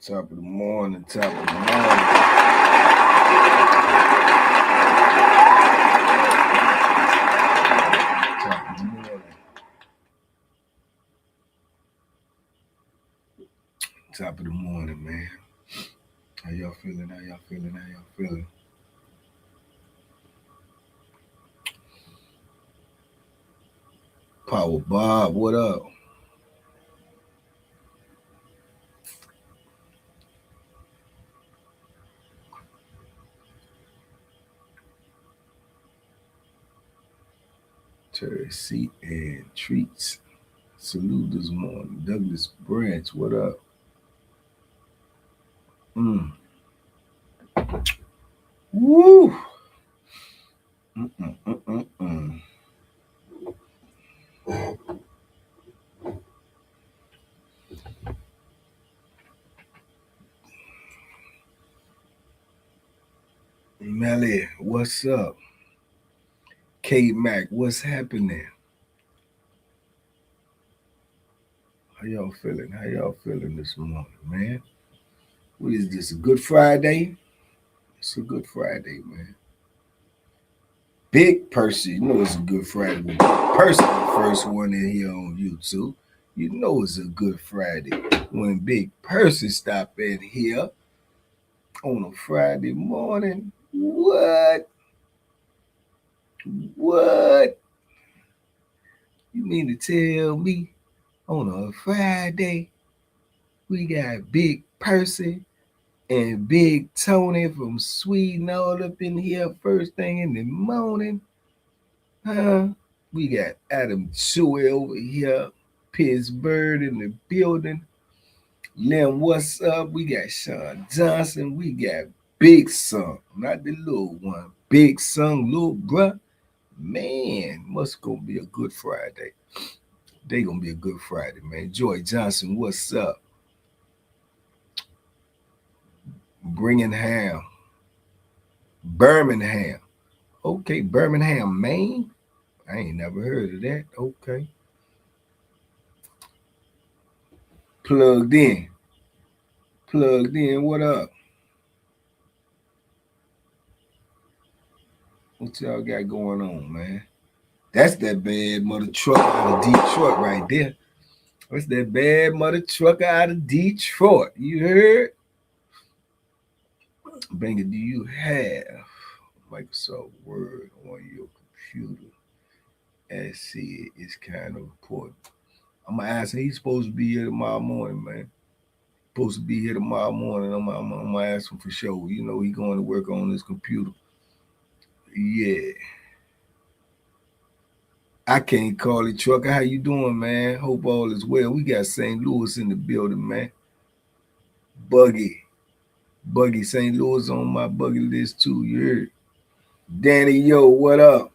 Top of the morning, top of the morning. Top of the morning. Top of the morning, man. How y'all feeling? How y'all feeling? How y'all feeling? Power Bob, what up? Terry Seat and Treats. Salute this morning. Douglas Branch, what up? Woo! Mm-mm-mm-mm-mm. Melly, what's up? K Mac, what's happening? How y'all feeling? How y'all feeling this morning, man? What is this? A good Friday? It's a good Friday, man. Big Percy, you know it's a good Friday. Big Percy, the first one in here on YouTube. You know it's a good Friday when Big Percy stop in here on a Friday morning. What? What? You mean to tell me on a Friday we got Big Percy and Big Tony from Sweden all up in here first thing in the morning? Huh? We got Adam Chewy over here, Pittsburgh in the building. Lim, what's up? We got Sean Johnson. We got Big Son, not the little one. Big Son, little bruh. Man, must gonna be a good Friday. They gonna be a good Friday, man. Joy Johnson, what's up? Birmingham. Okay, Birmingham, Maine. I ain't never heard of that. Okay. Plugged in. What up? What y'all got going on, man? That's that bad mother trucker out of Detroit right there. That's that bad mother trucker out of Detroit. You heard? Banger, do you have Microsoft Word on your computer? And see, it's kind of important. I'm gonna ask him. He's supposed to be here tomorrow morning, man. Supposed to be here tomorrow morning. I'm gonna ask him for sure. You know, he going to work on his computer. Yeah. I can't call it, trucker. How you doing, man? Hope all is well. We got St. Louis in the building, man. Buggy, St. Louis on my bucket list too. You heard? Danny, yo, what up?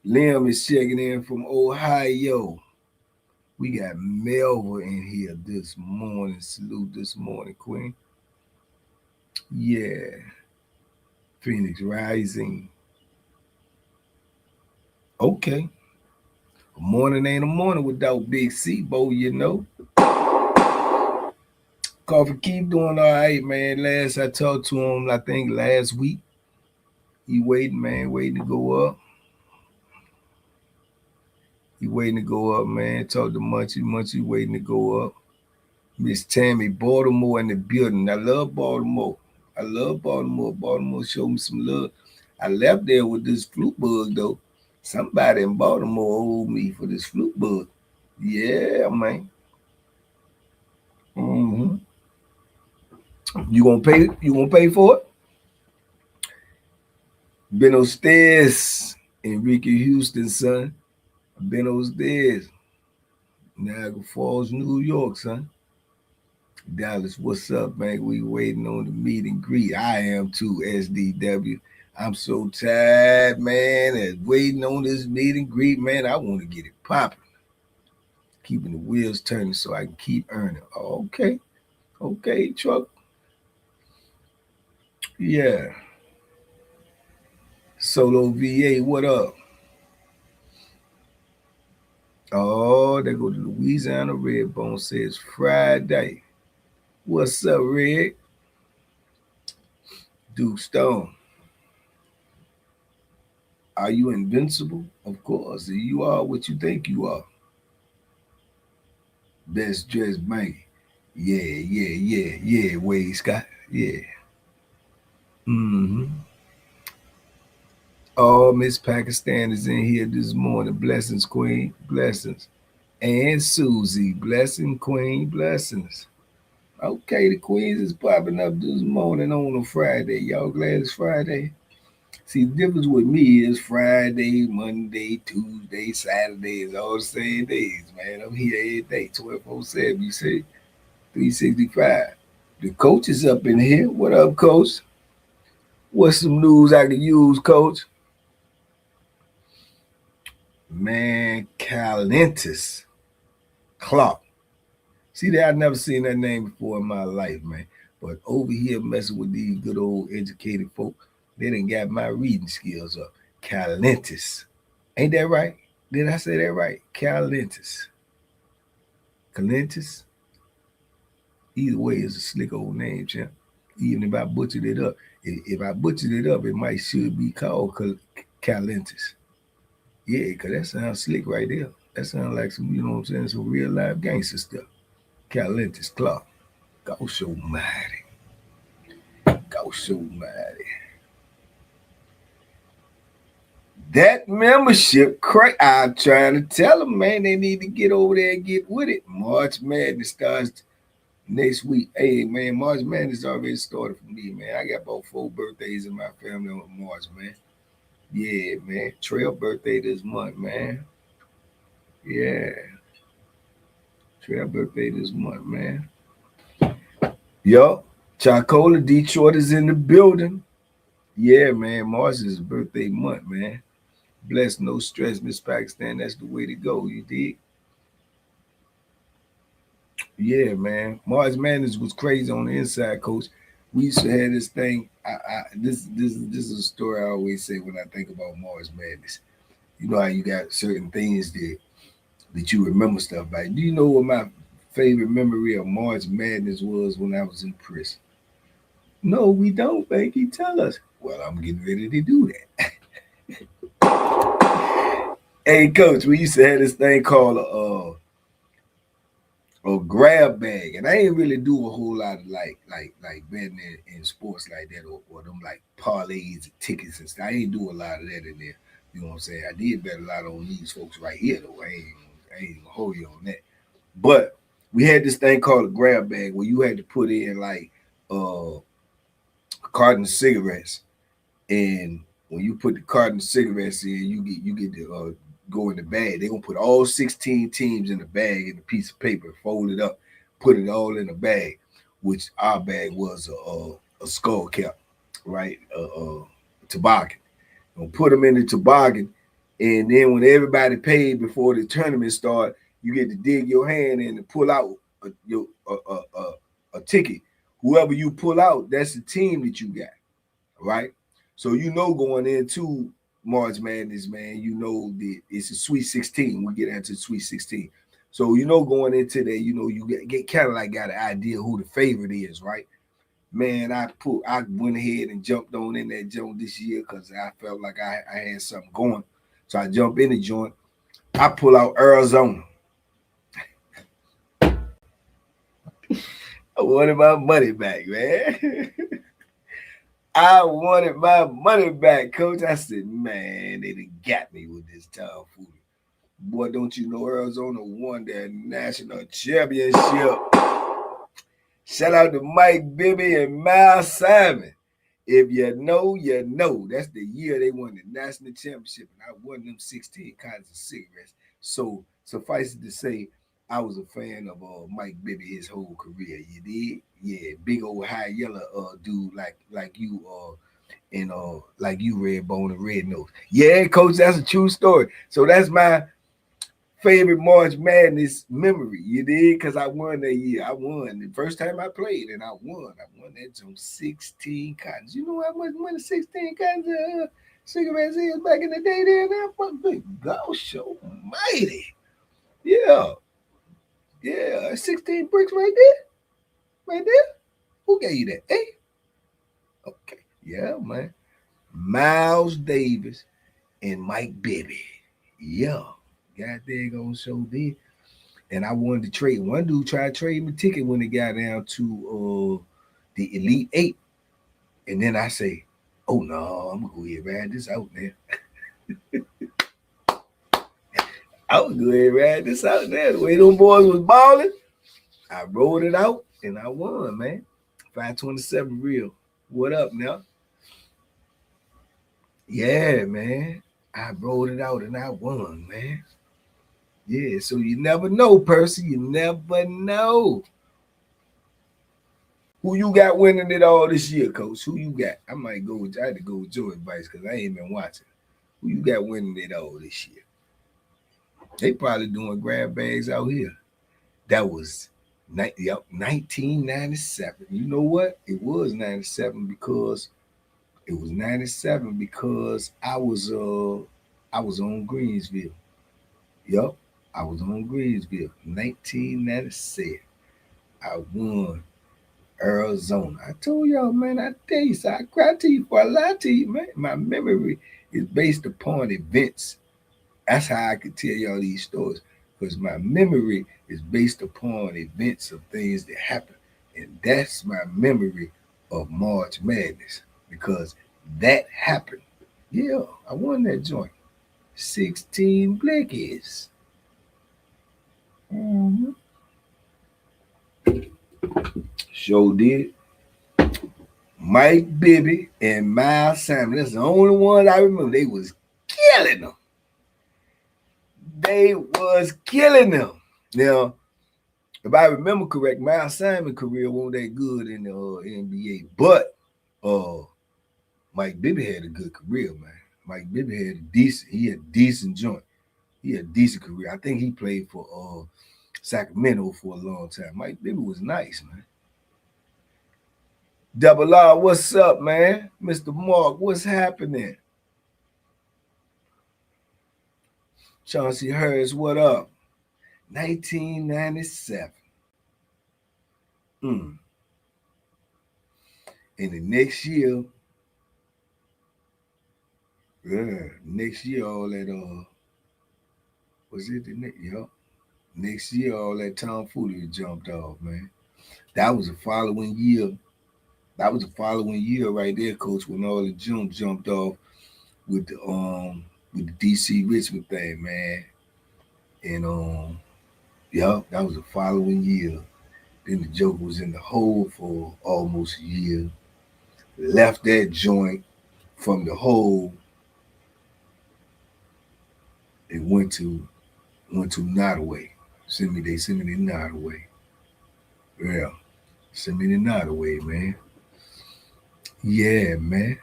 Lim is checking in from Ohio. We got Melva in here this morning. Salute this morning, Queen. Yeah. Phoenix Rising. Okay. A morning ain't a morning without Big C, Bo, you know. Coffee keep doing all right, man. Last I talked to him, I think last week. He waiting, man, waiting to go up. He waiting to go up, man. Talk to Munchie waiting to go up. Miss Tammy, Baltimore in the building. I love Baltimore. Baltimore showed me some love. I left there with this flu bug, though. Somebody in Baltimore owed me for this flu bug. Yeah, man. Mm-hmm. You gonna pay? You gonna pay for it? Been upstairs, Enrique Houston, son. Been upstairs. Niagara Falls, New York, son. Dallas, what's up, man? We waiting on the meet and greet. I am too, SDW. I'm so tired, man, and waiting on this meet and greet, man. I want to get it popping. Keeping the wheels turning so I can keep earning. Okay. Okay, truck. Yeah. Solo VA, what up? Oh, they go to Louisiana Redbone says Friday. What's up, Red? Duke Stone. Are you invincible? Of course. You are what you think you are. Best dressed man. Yeah, Wade Scott. Yeah. Mm-hmm. Oh, Miss Pakistan is in here this morning. Blessings, Queen. Blessings. And Susie. Blessing, Queen. Blessings. Okay, the Queens is popping up this morning on a Friday. Y'all glad it's Friday? See, the difference with me is Friday, Monday, Tuesday, Saturday is all the same days, man. I'm here every day, 24/7. You see, 365. The coach is up in here. What up, coach? What's some news I can use, coach? Man, Calentus Clark. See that I never seen that name before in my life, man. But over here messing with these good old educated folk, they done got my reading skills up. Calentus. Ain't that right? Did I say that right? Calentus. Calentus. Either way, it's a slick old name, champ. Even if I butchered it up. If I butchered it up, it might should be called Calentus. Yeah, because that sounds slick right there. That sounds like some, you know what I'm saying, some real life gangster stuff. Calentus Clark. Go show mighty. Go show mighty. That membership, I'm trying to tell them, man, they need to get over there and get with it. March Madness starts next week. Hey, man, March Madness already started for me, man. I got about 4 birthdays in my family on March, man. Yeah, man. Trail birthday this month, man. Yeah. Trail birthday this month, man. Yo, Chacola, Detroit is in the building. Yeah, man. March is birthday month, man. Bless, no stress, Miss Pakistan. That's the way to go. You dig? Yeah, man. March Madness was crazy on the inside, coach. We used to have this thing. This is a story I always say when I think about March Madness. You know how you got certain things that you remember stuff by. Do you know what my favorite memory of March Madness was when I was in prison? No, we don't, Banky. Tell us. Well, I'm getting ready to do that. Hey, coach, we used to have this thing called a grab bag, and I ain't really do a whole lot of like betting in sports like that or them like parlays and tickets and stuff. I ain't do a lot of that in there. You know what I'm saying? I did bet a lot on these folks right here though. I ain't gonna hold you on that. But we had this thing called a grab bag where you had to put in like a carton of cigarettes, and when you put the carton of cigarettes in, you get to go in the bag. They're gonna put all 16 teams in the bag in a piece of paper, fold it up, put it all in a bag, which our bag was a skull cap, right? Toboggan. Gonna put them in the toboggan, and then when everybody paid before the tournament start, you get to dig your hand in and pull out a ticket. Whoever you pull out, that's the team that you got, right? So you know going into March Madness, man, you know that it's a Sweet 16. We get into Sweet 16. So you know going into there, you know, you get kind of like got an idea who the favorite is, right? Man, I went ahead and jumped on in that joint this year because I felt like I had something going. So I jump in the joint. I pull out Arizona. I wanted my money back, man. I wanted my money back, coach. I said, man, they done got me with this tomfoolery. Boy, don't you know Arizona won their national championship? Shout out to Mike Bibby and Miles Simon. If you know, you know. That's the year they won the national championship, and I won them 16 kinds of cigarettes. So suffice it to say, I was a fan of Mike Bibby his whole career. You did? Yeah, big old high yellow dude like you and like you red bone and red nose. Yeah, coach, that's a true story. So that's my favorite March Madness memory. You did? Because I won that year. I won the first time I played, and I won. I won that on 16 cottons. You know how much money 16 cottons of cigarettes is back in the day there now? What big gosh almighty. Yeah. Yeah. 16 bricks right there. Right there. Who gave you that? Hey. Okay. Yeah, man. Miles Davis and Mike Bibby. Yeah. God dang on show did. And I wanted to trade. One dude tried to trade me a ticket when it got down to the Elite Eight. And then I say, oh no, I'm gonna go ahead and ride this out, man. I was go ahead and ride this out there. The way them boys was balling, I rolled it out and I won, man. 527 real. What up now? Yeah, man. I rolled it out and I won, man. Yeah, so you never know, Percy. You never know. Who you got winning it all this year, Coach? Who you got? I might go with, I had to go with your advice because I ain't been watching. Who you got winning it all this year? They probably doing grab bags out here. That was 1997. You know what? It was 97 because I was on Greensville. Yup, I was on Greensville. 1997. I won Arizona. I told y'all, man, I tell you, so I cry to you for a lie to you, man. My memory is based upon events. That's how I could tell y'all these stories. Because my memory is based upon events of things that happen. And that's my memory of March Madness. Because that happened. Yeah, I won that joint. 16 blickies. Mm-hmm. Sure did. Mike Bibby and Miles Simon. That's the only one I remember. They was killing them. They was killing them. Now, if I remember correct, Miles Simon's career wasn't that good in the NBA. But Mike Bibby had a good career, man. Mike Bibby had a decent joint. He had a decent career. I think he played for Sacramento for a long time. Mike Bibby was nice, man. Double R, what's up, man? Mr. Mark, what's happening? Chauncey Harris, what up? 1997. And the next year, all that was it the next? Yep. Next year, all that tomfoolery jumped off, man. That was the following year. That was the following year right there, Coach, when all the jump jumped off with the DC Richmond thing, man. And that was the following year. Then the Joker was in the hole for almost a year. Left that joint from the hole and went to Nottoway. Send me the Nottoway. Yeah. Send me the Nottoway, man. Yeah, man.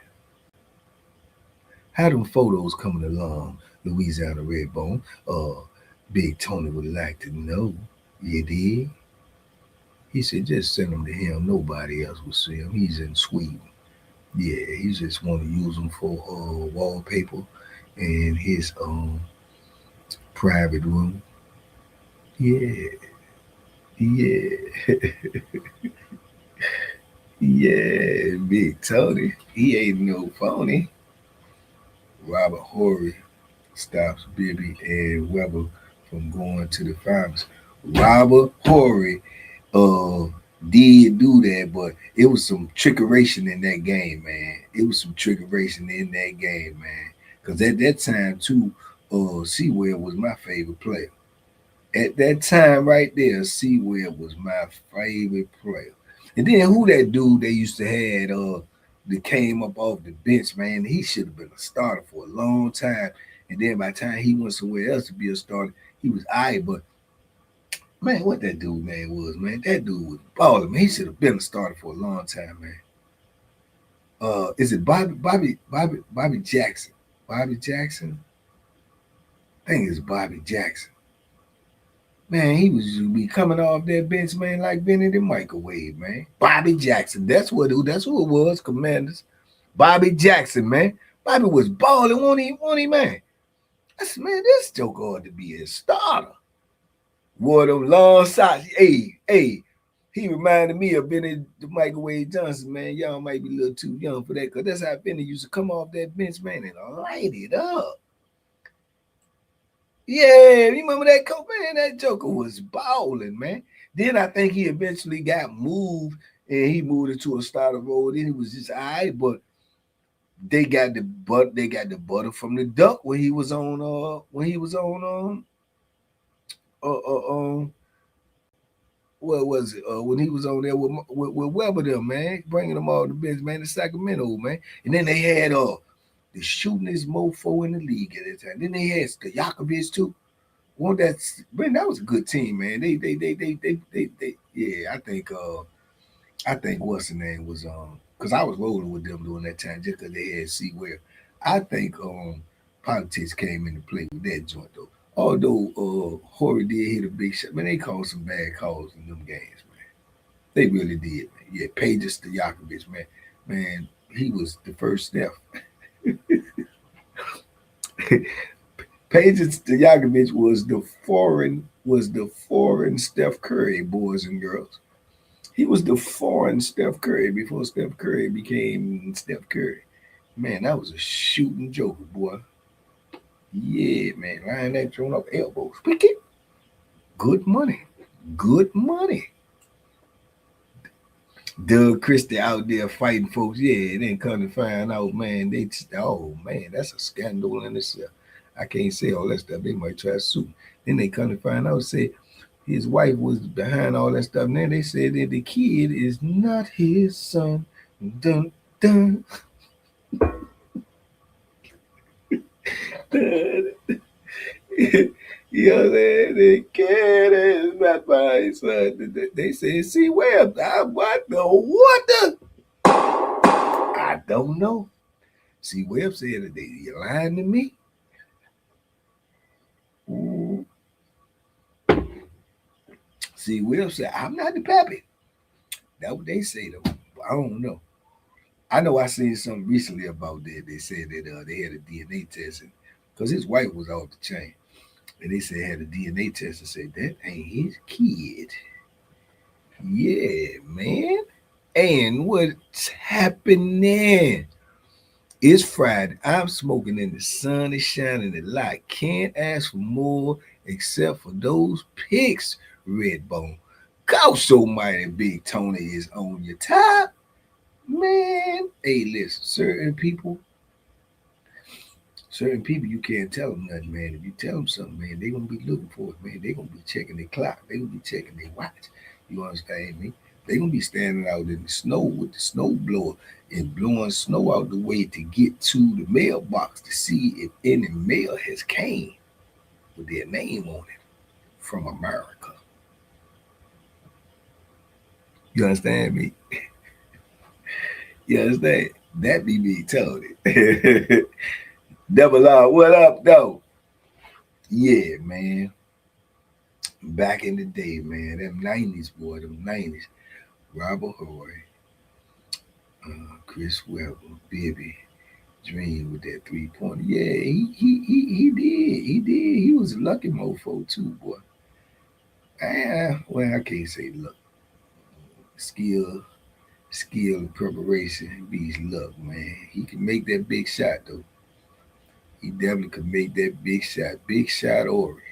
How them photos coming along, Louisiana Redbone? Big Tony would like to know. You did? He said, just send them to him. Nobody else will see him. He's in Sweden. Yeah, he just want to use them for wallpaper in his private room. Yeah. Yeah. Yeah, Big Tony. He ain't no phony. Robert Horry stops Bibby and Weber from going to the finals. Robert Horry did do that, but it was some trickeration in that game, man. It was some trickeration in that game, man. Because at that time, too, Sewell was my favorite player. At that time right there, Sewell was my favorite player. And then who that dude they used to have that came up off the bench, man, he should have been a starter for a long time. And then by the time he went somewhere else to be a starter, he was but man, what that dude name was, man. That dude was balling, man. He should have been a starter for a long time, man. Is it Bobby Jackson? Bobby Jackson? I think it's Bobby Jackson. Man, he was be coming off that bench, man, like being in the microwave, man. Bobby Jackson. That's who it was, Commanders. Bobby Jackson, man. Bobby was balling, won't he, man? I said, man, this joker ought to be a starter. Wore them long socks. Hey, He reminded me of Benny the Microwave Johnson, man. Y'all might be a little too young for that, because that's how Benny used to come off that bench, man, and light it up. Yeah, you remember that coach, man? That Joker was balling, man. Then I think he eventually got moved, and he moved into a starter role. Then he was just all right, but they got the butter from the duck when he was on what was it? When he was on there with Weber them, man, bringing them all to bench, man, in Sacramento, man. And then they had the shootingest mofo in the league at that time. Then they had Stojakovic too. One that's man, that was a good team, man. They yeah, I think what's the name was because I was rolling with them during that time just because they had C where I think politics came into play with that joint though. Although Horry did hit a big shot, man, they called some bad calls in them games, man. They really did, man. Yeah, Pages Stojakovic, man. Man, he was the first step. Pages Stojakovic was the foreign Steph Curry, boys and girls. He was the foreign Steph Curry before Steph Curry became Steph Curry. Man, that was a shooting joker, boy. Yeah, man. Lying that thrown up elbows. Wicked. Good money. Good money. Doug Christie out there fighting folks. Yeah, then come to find out, man, man, that's a scandal in itself. I can't say all that stuff. They might try to sue. Then they come to find out, say his wife was behind all that stuff. And then they said that the kid is not his son. Dun dun. You know what I'm saying? The kid is not my son. They said, see where? What the? I don't know. See, Webb said that you lying to me. Ooh. See, Webb said, I'm not the pappy. That's what they say, though. I don't know. I know I seen something recently about that. They said that they had a DNA test because his wife was off the chain. And they said had a DNA test and said that ain't his kid. Yeah, man. And what's happening? It's Friday. I'm smoking and the sun is shining a lot. Can't ask for more except for those picks, Redbone. Go so mighty Big Tony is on your top. Man, hey, listen, certain people, you can't tell them nothing, man. If you tell them something, man, they're going to be looking for it, man. They're going to be checking their clock. They're going to be checking their watch. You understand me? They're going to be standing out in the snow with the snow blower and blowing snow out the way to get to the mailbox to see if any mail has came with their name on it from America. You understand me? You understand? That be me telling it. Double R, what up, though? Yeah, man. Back in the day, man, them 90s, boy, them 90s. Robert Horry, Chris Webber, Bibby, Dream with that 3-pointer. Yeah, he did. He did. He was a lucky mofo, too, boy. Well, I can't say luck. Skill, and preparation beats luck, man. He can make that big shot, though. He definitely could make that big shot. Big shot, Ori.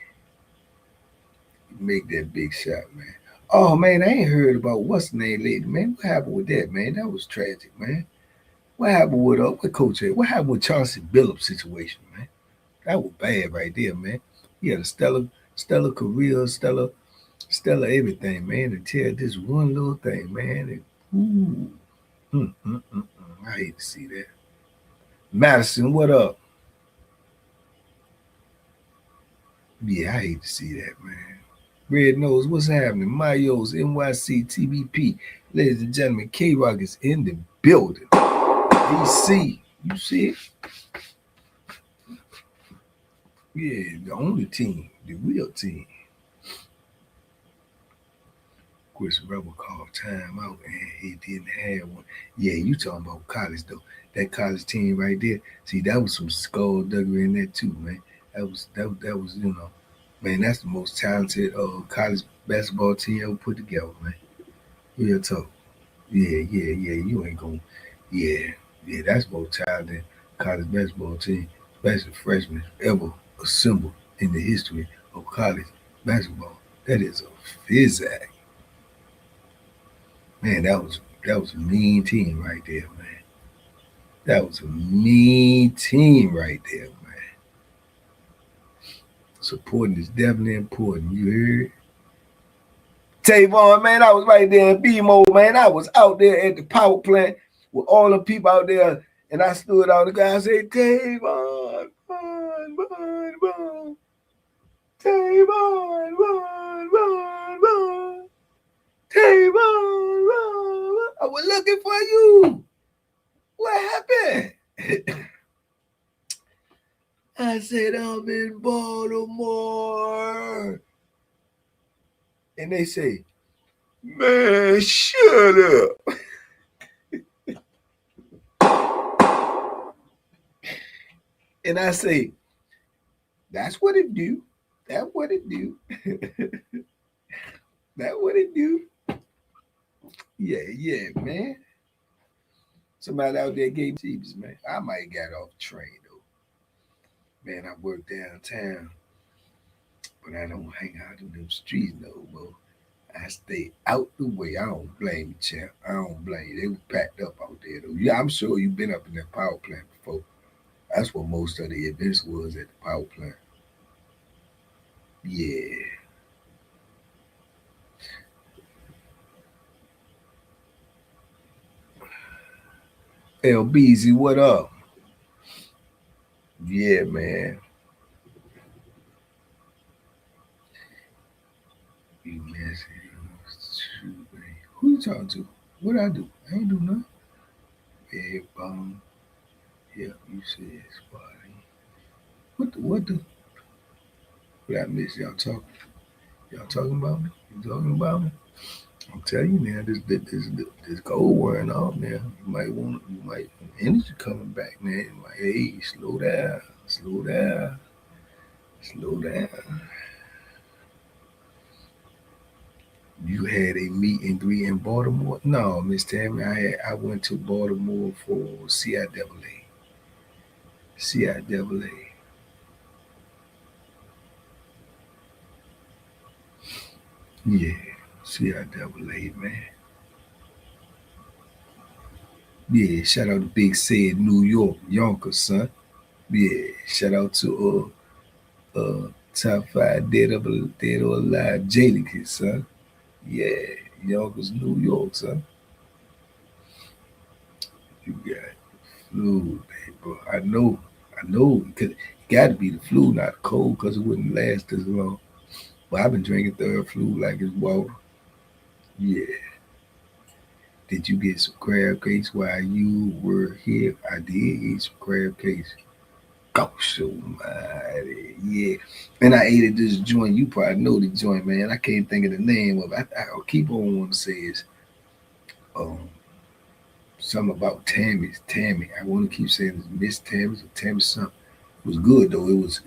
Make that big shot, man. Oh man, I ain't heard about what's the name lately, man. What happened with that, man? That was tragic, man. What happened with Coach A? What happened with Chauncey Billups situation, man? That was bad right there, man. He had a stellar career, stellar everything, man. Until this one little thing, man. I hate to see that. Madison, what up? Yeah, I hate to see that, man. Red Nose, what's happening? Mayos, NYC, TBP. Ladies and gentlemen, K Rock is in the building. DC, you see it? Yeah, the only team, the real team. Chris Rebel called time out and he didn't have one. Yeah, you talking about college though. That college team right there. See, that was some skullduggery in there too, man. That was man, that's the most talented college basketball team ever put together, man. Real talk. Yeah. You ain't gonna. Yeah. That's more talent than college basketball team, best freshman ever assembled in the history of college basketball. That is a physic. Man, that was a mean team right there, man. That was a mean team right there, man. Supporting is definitely important. You heard? Tavon, man, I was right there in B-Mode, man. I was out there at the power plant with all the people out there, and I stood on the guy and said, Tavon, run, Tavon, run, Tavon, run. I was looking for you. What happened? I said, I'm in Baltimore. And they say, man, shut up. And I say, that's what it do. That's what it do. That's what it do. Yeah, man. Somebody out there gave me cheaps, man. I might get off the train though. Man, I work downtown, but I don't hang out in them streets no more. I stay out the way. I don't blame you, champ. I don't blame you. They was packed up out there though. Yeah, I'm sure you've been up in that power plant before. That's what most of the events was at the power plant. Yeah. LBZ, what up? Yeah, man. You messy. Who you talking to? What I do? I ain't do nothing. Yeah, yeah, you said spotty. What I miss? Y'all talking about me? You talking about me? I'm telling you now, this gold wearing off now. You might energy coming back now. You might, hey, slow down. You had a meet and greet in Baltimore? No, Miss Tammy, I went to Baltimore for CIAA. CIAA. Yeah, CIAA, man. Yeah, shout out to Big Said New York, Yonkers, son. Yeah, shout out to top five dead or alive Jadakiss, son. Yeah, Yonkers, New York, son. You got flu, bro. I know, because it got to be the flu, not the cold, because it wouldn't last as long. But I've been drinking third flu like it's water. Yeah. Did you get some crab cakes while you were here? I did eat some crab cakes. Gosh almighty. Yeah. And I ate at this joint. You probably know the joint, man. I can't think of the name of it. I'll keep on wanting to say it's um, something about Tammy's. Tammy. I want to keep saying it's Miss Tammy's or Tammy something. It was good though. It was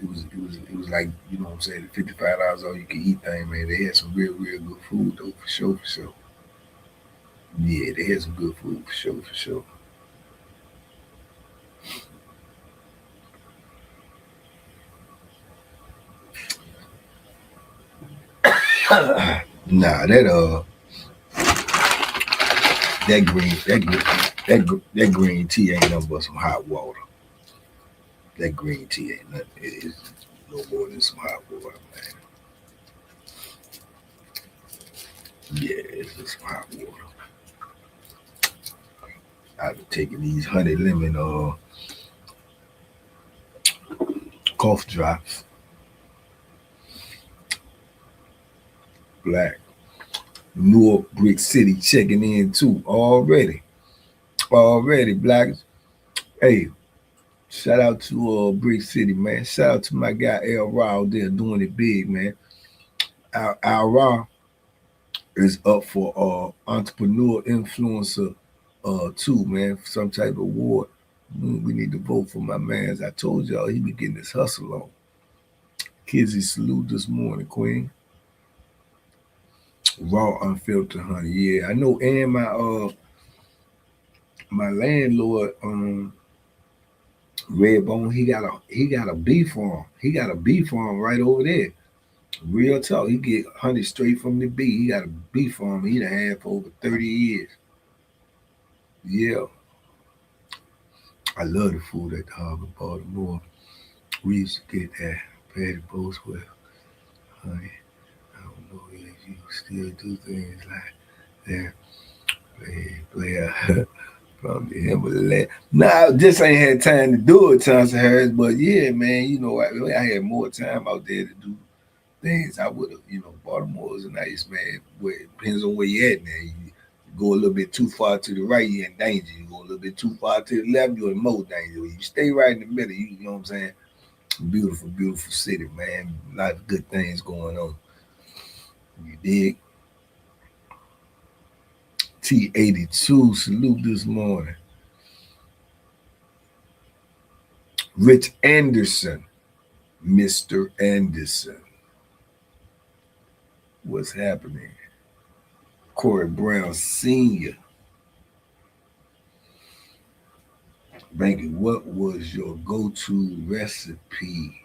like, you know what I'm saying, $55 all you can eat thing, man. They had some real good food though, for sure. Yeah, they had some good food for sure. Nah, that green tea ain't nothing but some hot water. That green tea ain't nothing. It's no more than some hot water, man. Yeah, it's just some hot water. I've been taking these honey lemon cough drops, black. Newark Brick City checking in too already. Already, black. Hey, shout out to Brick City, man. Shout out to my guy El Ra out there doing it big, man. Al Ra is up for entrepreneur influencer too, man, for some type of award. We need to vote for my man. As I told y'all, he be getting his hustle on. Kizzy salute this morning, Queen. Raw unfiltered honey. Yeah, I know. And my landlord, Redbone, he got a bee farm. He got a bee farm right over there. Real talk. He get honey straight from the bee. He got a bee farm he done had for over 30 years. Yeah. I love the food at the Harbor Baltimore. We used to get that patty post with honey. I don't know if you still do things like that. Play from the Himalaya. Nah, I just ain't had time to do it, Thompson Harris. But yeah, man, I had more time out there to do things. I would have, Baltimore is a nice man. Where it depends on where you at now. You go a little bit too far to the right, you're in danger. You go a little bit too far to the left, you're in more danger. You stay right in the middle, you know what I'm saying? Beautiful, beautiful city, man. A lot of good things going on. You dig? T82, salute this morning. Rich Anderson, Mr. Anderson. What's happening? Corey Brown Sr. Banky, what was your go-to recipe?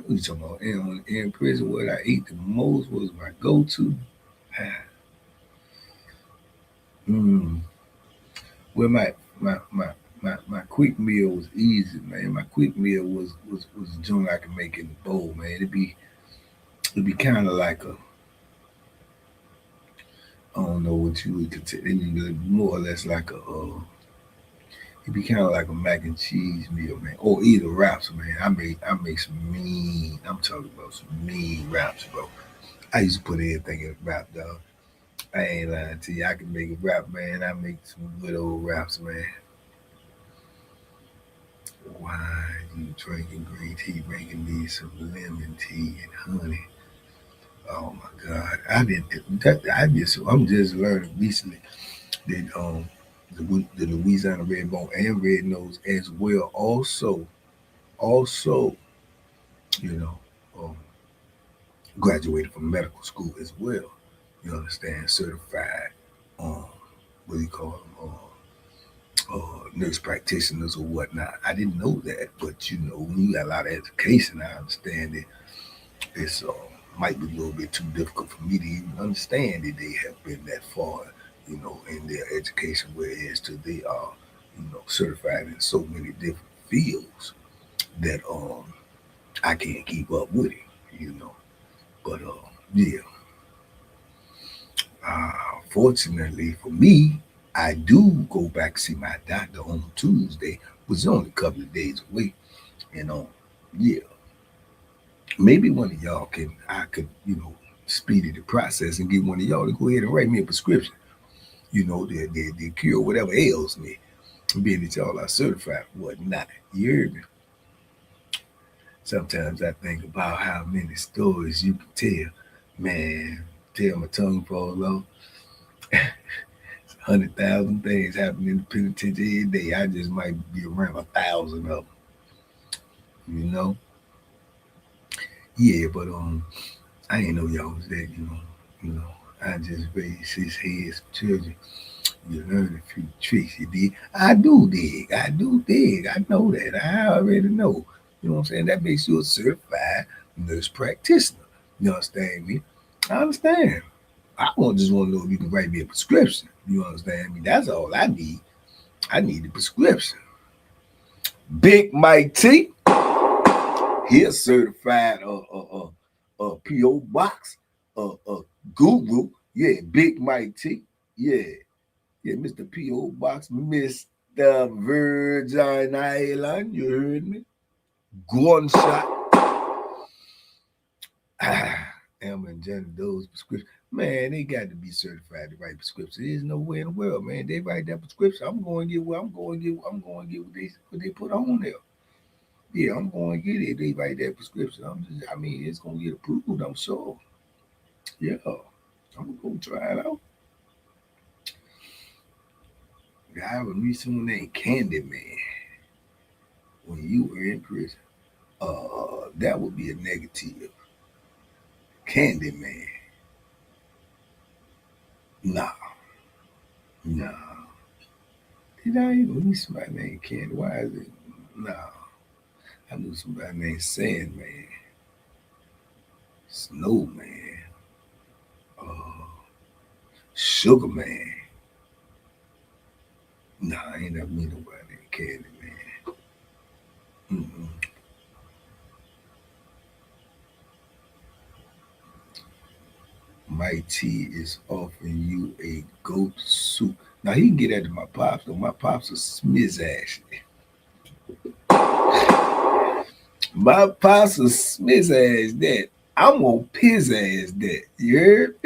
We talking about in prison. What I ate the most was my go-to. Well, my quick meal was easy, man. My quick meal was a joint I could make in the bowl, man. It'd be kind of like I don't know what you would consider. More or less like it'd be kind of like a mac and cheese meal, man. Or either wraps, man. I make some mean. I'm talking about some mean wraps, bro. I used to put everything in a wrap, dog. I ain't lying to you. I can make a wrap, man. I make some good old wraps, man. Why you drinking green tea, making me some lemon tea and honey? Oh my God! I didn't. I'm just learning recently that the Louisiana red bone and red nose as well. Also, you know, um, graduated from medical school as well. You understand? Certified. Um, what do you call them? Nurse practitioners or whatnot. I didn't know that, but when you got a lot of education, I understand it. It's might be a little bit too difficult for me to even understand that they have been that far, in their education, whereas to they are, certified in so many different fields that I can't keep up with it. But yeah, fortunately for me, I do go back to see my doctor on Tuesday, which is only a couple of days away, and yeah, maybe one of y'all I could, speedy the process and get one of y'all to go ahead and write me a prescription, they cure whatever ails me, being that y'all are certified and whatnot. You hear me? Sometimes I think about how many stories you can tell. Man, tell my tongue falls off. 100,000 things happen in the penitentiary every day. I just might be around 1,000 of them, you know? Yeah, but I ain't know y'all was that, I just raised his heads children. You learn a few tricks, you did. I do dig. I know that. I already know. You know what I'm saying? That makes you a certified nurse practitioner. You understand me? I understand. Just want to know if you can write me a prescription. You understand me? That's all I need. I need a prescription. Big Mike T, he a certified PO box guru. Yeah, Big Mike T. Yeah, Mr. P.O. Box, Mr. Virgin Island, you heard me? Gunshot. Emma and Jenny, those prescriptions. Man, they got to be certified to write prescriptions. There's no way in the world, man. They write that prescription. I'm going to get what they put on there. Yeah, I'm going to get it. They write that prescription. It's going to get approved, I'm sure. Yeah, I'm going to go try it out. Guy with me someone named Candyman when you were in prison. That would be a negative. Candy Man. No. No. Did I even knew somebody named Candy? Why is it? No. I knew somebody named Sandman. Snowman. Uh, Sugar Man. No, I ain't never meet nobody named Candy Man. Mm-mm. Mike T is offering you a goat soup. Now he can get that to my pops, though. My pops is Smith ass. My pops is Smith ass that. I'm gonna piss ass that. You heard?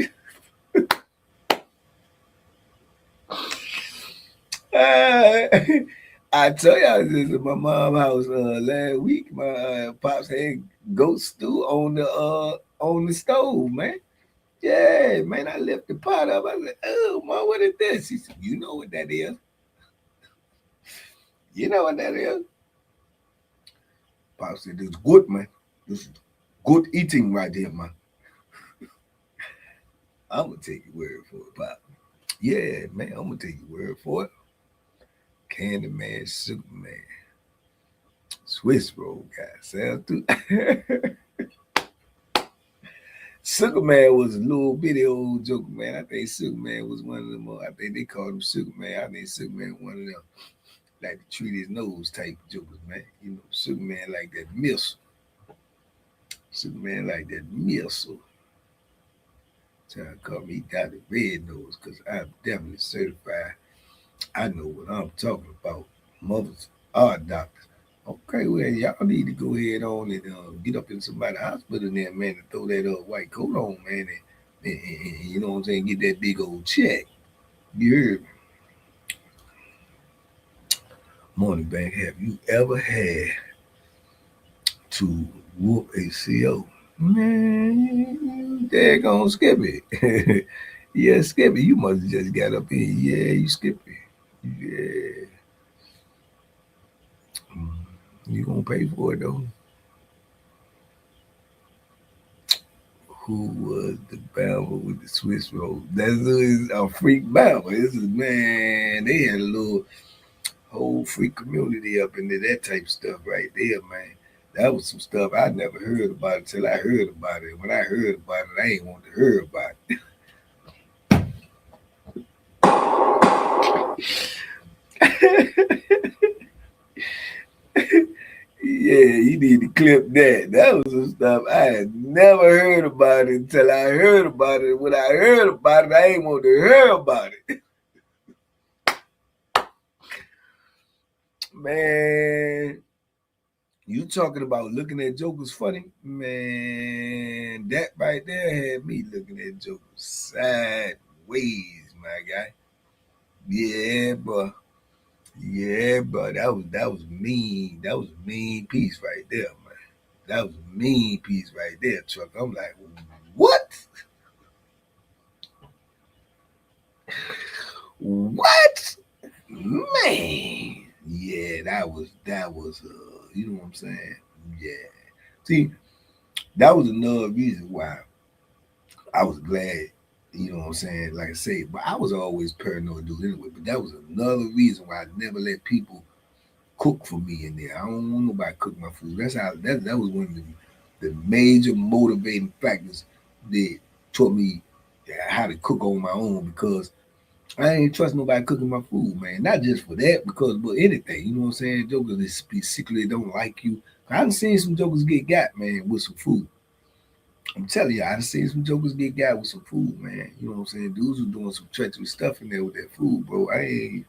I tell y'all this at my mom's house last week. My pops had goat stew on the stove, man. Yeah, man, I left the pot up. I said, "Oh, mom, what is this?" She said, "You know what that is? You know what that is?" Pop said, "This is good, man. This is good eating right here, man." I'm gonna take your word for it, Pop. Yeah, man, I'm gonna take your word for it. Candyman, Superman, Swiss roll guy, sound too. Superman was a little bitty old joker, man. I think Superman was one of them. I think they called him Superman. I think Superman one of them like to treat his nose type jokers, man. You know, Superman like that missile. Superman like that missile. Trying to call me Dr. Red Nose because I'm definitely certified. I know what I'm talking about. Mothers are doctors. Okay, well, y'all need to go ahead on and get up in somebody's hospital there, man, and throw that white coat on, man, and you know what I'm saying, get that big old check. You heard me? Morning Bank, have you ever had to whoop a CO? Man, they're gonna skip it. Yeah, skip it. You must have just got up here. Yeah, you skip it. Yeah. You gonna pay for it though. Who was the Bama with the Swiss roll? That's a freak Bama. This is man. They had a little whole freak community up into that type of stuff right there, man. That was some stuff I never heard about until I heard about it. When I heard about it, I ain't want to hear about it. Yeah, you need to clip that. That was some stuff I had never heard about it until I heard about it. When I heard about it, I ain't want to hear about it. Man, you talking about looking at jokers funny? Man, that right there had me looking at jokers sideways, my guy. Yeah, but that was mean. That was a mean piece right there, man. That was a mean piece right there, Chuck. I'm like, what? What? Man. Yeah, that was you know what I'm saying? Yeah. See, that was another reason why I was glad, you know what I'm saying? Like I say, but I was always paranoid dude anyway, but that was another reason why I never let people cook for me in there. I don't want nobody cook my food. That was one of the major motivating factors that taught me how to cook on my own because I ain't trust nobody cooking my food, man. Not just for that, because but anything, you know what I'm saying? Jokers that secretly don't like you. I done seen some jokers get got, man, with some food. I'm telling you, I done seen some jokers get got with some food, man. You know what I'm saying? Dudes who doing some treacherous stuff in there with that food, bro. I ain't,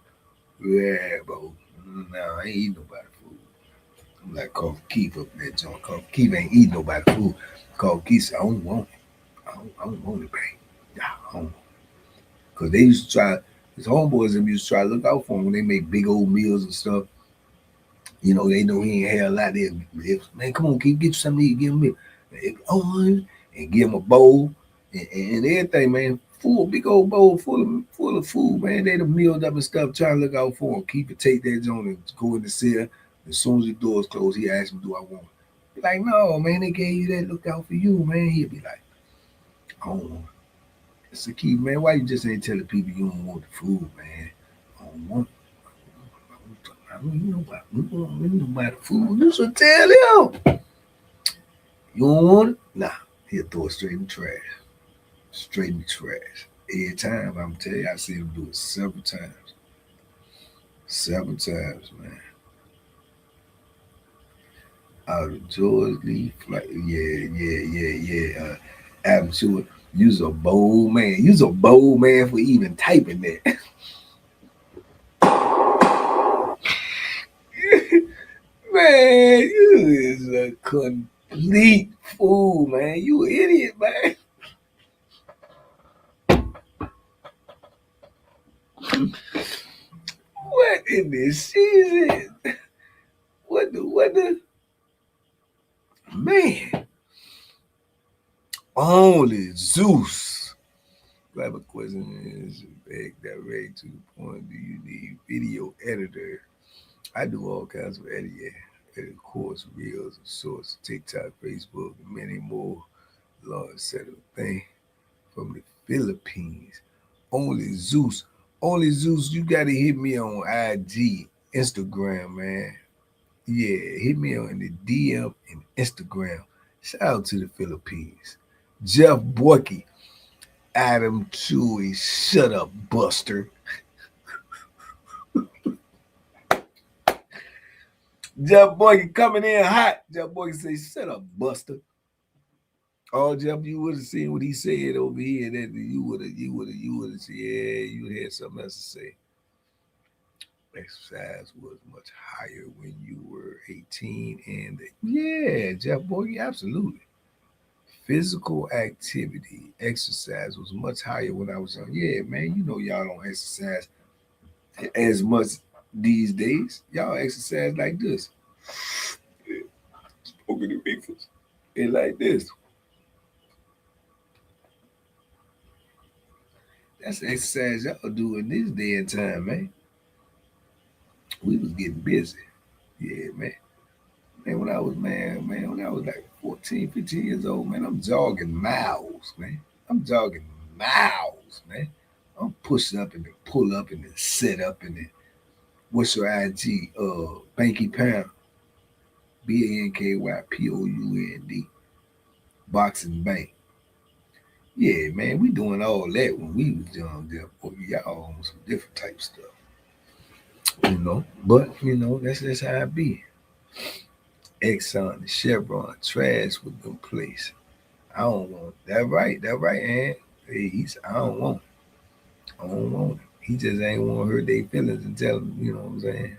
yeah, bro. No, I ain't eating nobody food. I'm like Coffee Keith up there, John. Coffee Keith ain't eating nobody food. Coffee Keith said, I don't want it. I don't want it, babe. Nah, I don't want it. Because they used to try, his homeboys them used to try to look out for him when they make big old meals and stuff. You know, they know he ain't had a lot. Man, come on, Keith, get you something to eat, give him a meal. And give him a bowl and everything, man. Full, big old bowl full of food, man. They done milled up and stuff, trying to look out for him. Keep it, take that joint and go in the cell. As soon as the doors close, he asked me, do I want it? Be like, no, man, they gave you that, look out for you, man. He'll be like, I don't want it. It's the key, man. Why you just ain't telling people you don't want the food, man? I don't want it. I don't know about, we don't know about the food. You should tell him. You don't want it? Nah. He'll throw it straight in the trash. Straight in the trash. Every time, I'm telling you, I see him do it several times. Several times, man. Out of George Lee, like, yeah. Adam Stewart, you's a bold man. You's a bold man for even typing that. Man, you is a complete fool, man. You an idiot, man. What in this season? What the man? Only Zeus. Grab a question is back direct to the point. Do you need video editor? I do all kinds of editing. And of course, reels, shorts, TikTok, Facebook, and many more. Large set of things from the Philippines. Only Zeus. Only Zeus, you gotta hit me on IG, Instagram, man. Yeah, hit me on the DM and Instagram. Shout out to the Philippines. Jeff Borky, Adam Chewy, shut up, Buster. Jeff Borky coming in hot. Jeff Borky say, shut up, Buster. Oh, Jeff, you would have seen what he said over here. That you would have said, yeah, you had something else to say. Exercise was much higher when you were 18, and yeah, Jeff Borky, absolutely. Physical activity, exercise was much higher when I was young. Yeah, man, you know y'all don't exercise as much these days. Y'all exercise like this. Spoken to people. It like this. That's the exercise y'all do in this day and time, man. We was getting busy. Yeah, man. Man, when I was like 14, 15 years old, man, I'm jogging miles, man. I'm jogging miles, man. I'm pushing up and then pull up and then sit up and then what's your IG? Banky Pound. BANKYPOUND. Boxing Bank. Yeah, man, we doing all that when we was young there. Boy, y'all on some different type stuff. But that's how I be. Exxon and Chevron trash with them place. I don't want that right, and hey, I don't want it. I don't want it. He just ain't want to hurt their feelings and tell them, you know what I'm saying?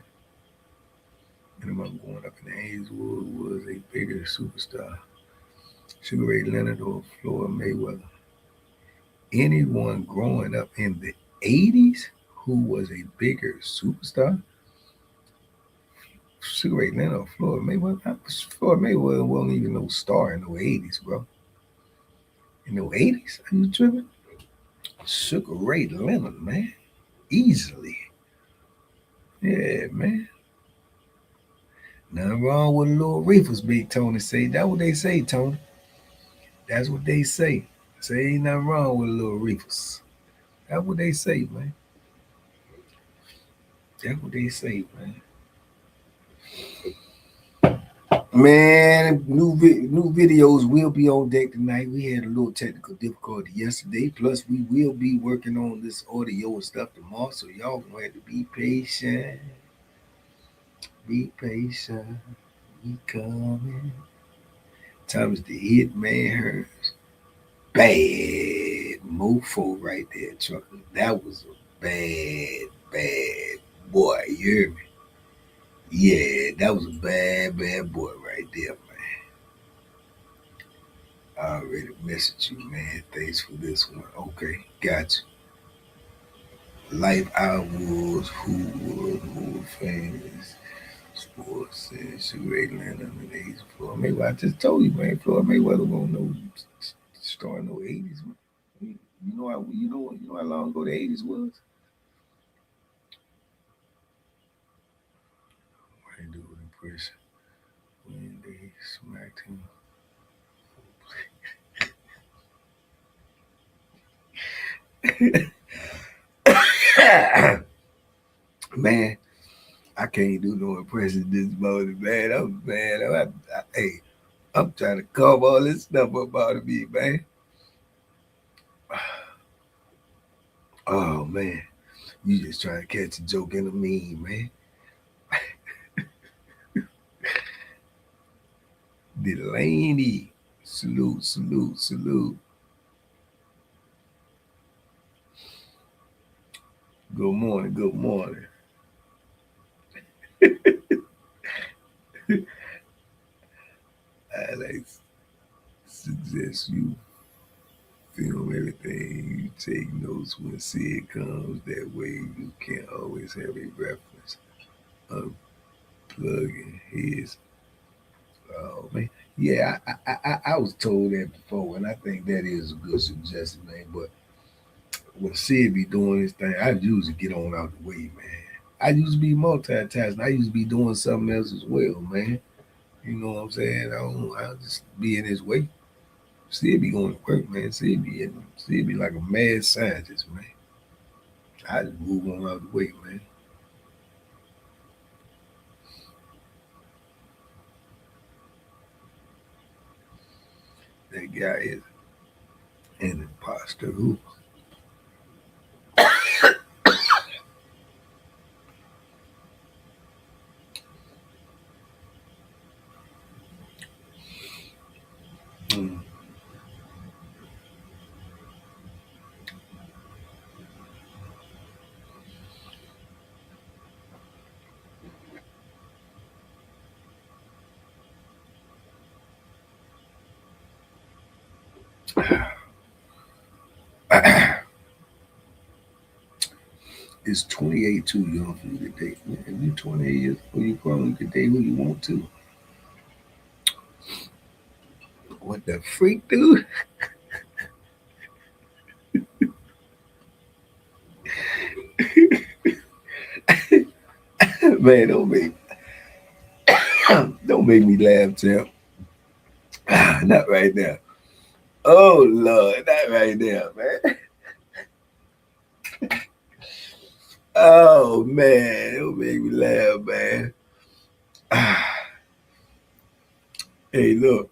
And I'm going up in the Hayeswood was a bigger superstar. Sugar Ray Leonard or Floyd Mayweather. Anyone growing up in the 80s who was a bigger superstar? Sugar Ray Leonard or Floyd Mayweather? Floyd Mayweather wasn't even no star in the 80s, bro. In the 80s? Are you tripping? Sugar Ray Leonard, man. Easily. Yeah, man. Nothing wrong with little reefers, Big Tony say. That's what they say, Tony. That's what they say. Say ain't nothing wrong with little reefers. That's what they say, man. That's what they say, man. Man, new videos will be on deck tonight. We had a little technical difficulty yesterday. Plus, we will be working on this audio and stuff tomorrow. So y'all gonna have to be patient. Be patient. We coming. Thomas the Hit Man Hearns. Bad mofo right there, trucker. That was a bad boy. You hear me? Yeah, that was a bad boy right there, man. I already messaged you, man. Thanks for this one. Okay, got you. Life Outwoods, who was more famous? Sports and Sugar Atlanta in the 80s. Floyd Mayweather. I just told you, man. Floyd Mayweather won't no star in no 80s, man. You know how long ago the 80s was? I do an impression when they smacked him. Man, I can't do no impression this morning, man. Hey, I'm trying to cover all this stuff up out of me, man. Oh man, you just trying to catch a joke in a meme, man. Delaney, salute, salute, salute. Good morning, good morning. I like suggest you film everything. You take notes when see it comes. That way you can't always have a reference. Unplugging his. Oh man, yeah, I was told that before, and I think that is a good suggestion, man. But when Sid be doing his thing, I usually get on out the way, man. I used to be multitasking. I used to be doing something else as well, man. You know what I'm saying? I'll just be in his way. Sid be going to work, man. Sid be like a mad scientist, man. I just move on out the way, man. That guy is an imposter. Who? Mm. It's 28 too young for you to date. Man, if you 28 years old, you probably can date who you want to. What the freak, dude? Man, don't make me laugh, Tim. Not right now. Oh Lord, not right now, man. Oh man, don't make me laugh, man. Hey, look,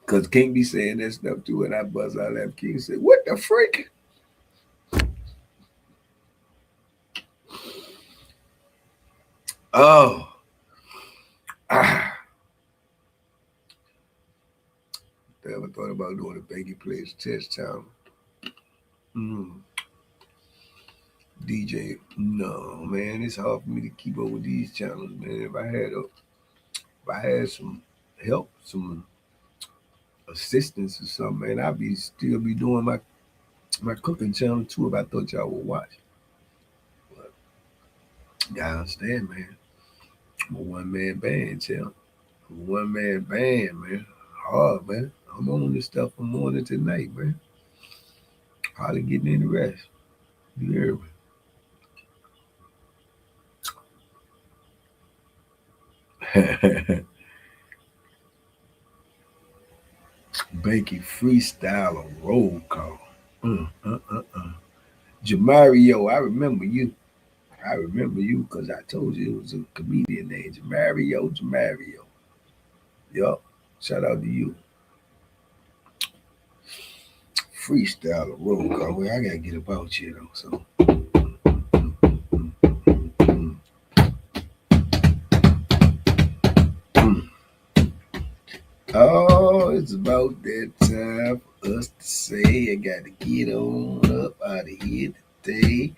cause King be saying that stuff too, and I buzz out laugh. King said, "What the freak?" Oh, ah. Never thought about doing a Banky Plays test channel. Mm. DJ, no man, it's hard for me to keep up with these channels, man. If I had some help, some assistance or something, man, I'd be still be doing my cooking channel too if I thought y'all would watch. But I understand, man. I'm a one man band, champ. I'm a one man band, man. Hard, man. I'm on this stuff from morning to night, man. Hardly getting any rest. You hear me? Banky freestyle a roll call. Jamario, I remember you. I remember you because I told you it was a comedian named Jamario. Jamario. Yup. Shout out to you. Freestyle a roll call. Well, I gotta get about you though. So oh, it's about that time for us to say I gotta get on up out of here today.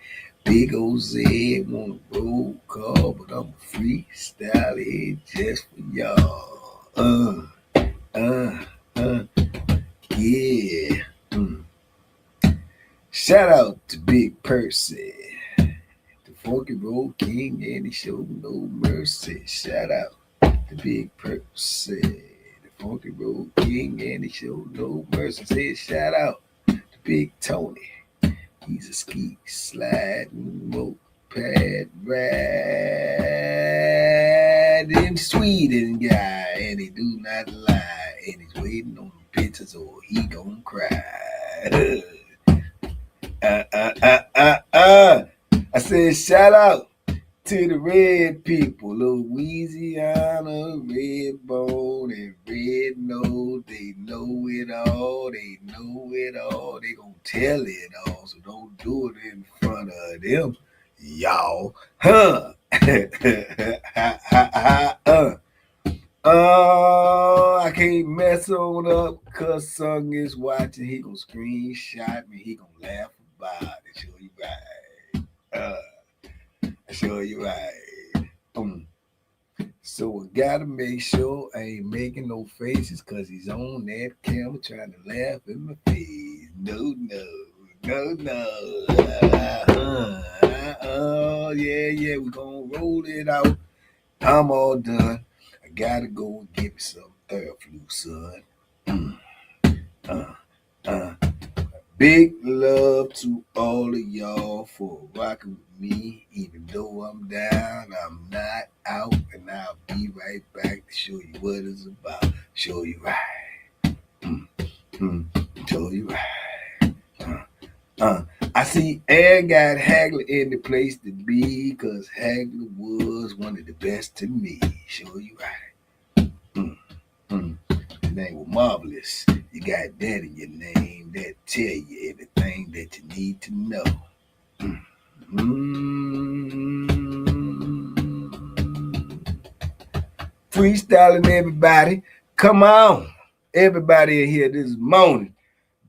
Big old Z want a roll call, but I'm freestyle it just for y'all. Uh, uh, yeah. Mm. Shout out to Big Percy, the Funky Road King, and he showed no mercy. Shout out to Big Percy, the Funky Road King, and he showed no mercy. Say shout out to Big Tony. He's a ski sliding moped riding Sweden guy, and he do not lie, and he's waiting on the pictures or he gonna cry. I said, shout out to the red people, Louisiana, red bone and red nose. They know it all. They know it all. They gonna tell it all. So don't do it in front of them, y'all. Huh? I can't mess on up cause Sung is watching. He gonna screenshot me. He gonna laugh about it. Show you right. Show you right. So I gotta make sure I ain't making no faces cause he's on that camera trying to laugh in my face. No. Yeah, we gonna roll it out. I'm all done. I gotta go and get me some Theraflu, son. Uh. Big love to all of y'all for rocking with me. Even though I'm down, I'm not out, and I'll be right back to show you what it's about. Show you right. Show you right. I see Aaron got Hagler in the place to be, cause Hagler was one of the best to me. Show you right. His name was Marvelous. You got that in your name that tell you everything that you need to know. Freestyling, everybody. Come on. Everybody in here this morning.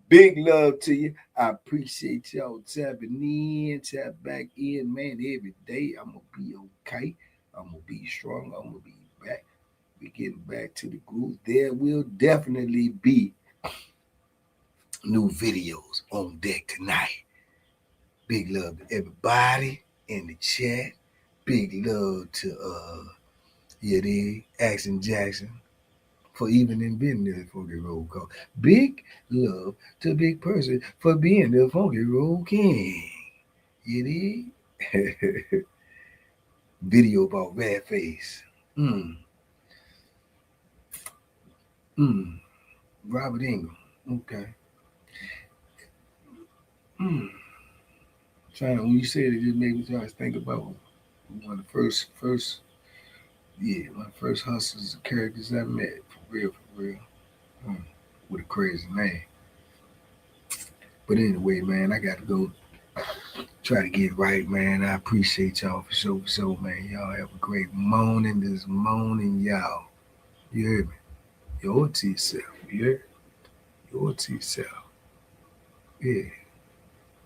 Big love to you. I appreciate y'all tapping in, tap back in, man. Every day I'm going to be okay. I'm going to be strong. I'm going to be back. We getting back to the groove. There will definitely be new videos on deck tonight. Big love to everybody in the chat. Big love to Action Jackson for even inventing the funky roll call. Big love to Big Person for being the funky roll king. You dig? Video about Red Face. Robert Ingram. Okay. Trying when you said it, just made me try to think about one of the first one of the first hustlers characters I met. For real. With a crazy name. But anyway, man, I got to go try to get right, man. I appreciate y'all for sure, man. Y'all have a great morning this morning, y'all. You hear me? Your T self. You hear? Your T self. Yeah.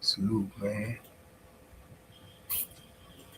Salute, man.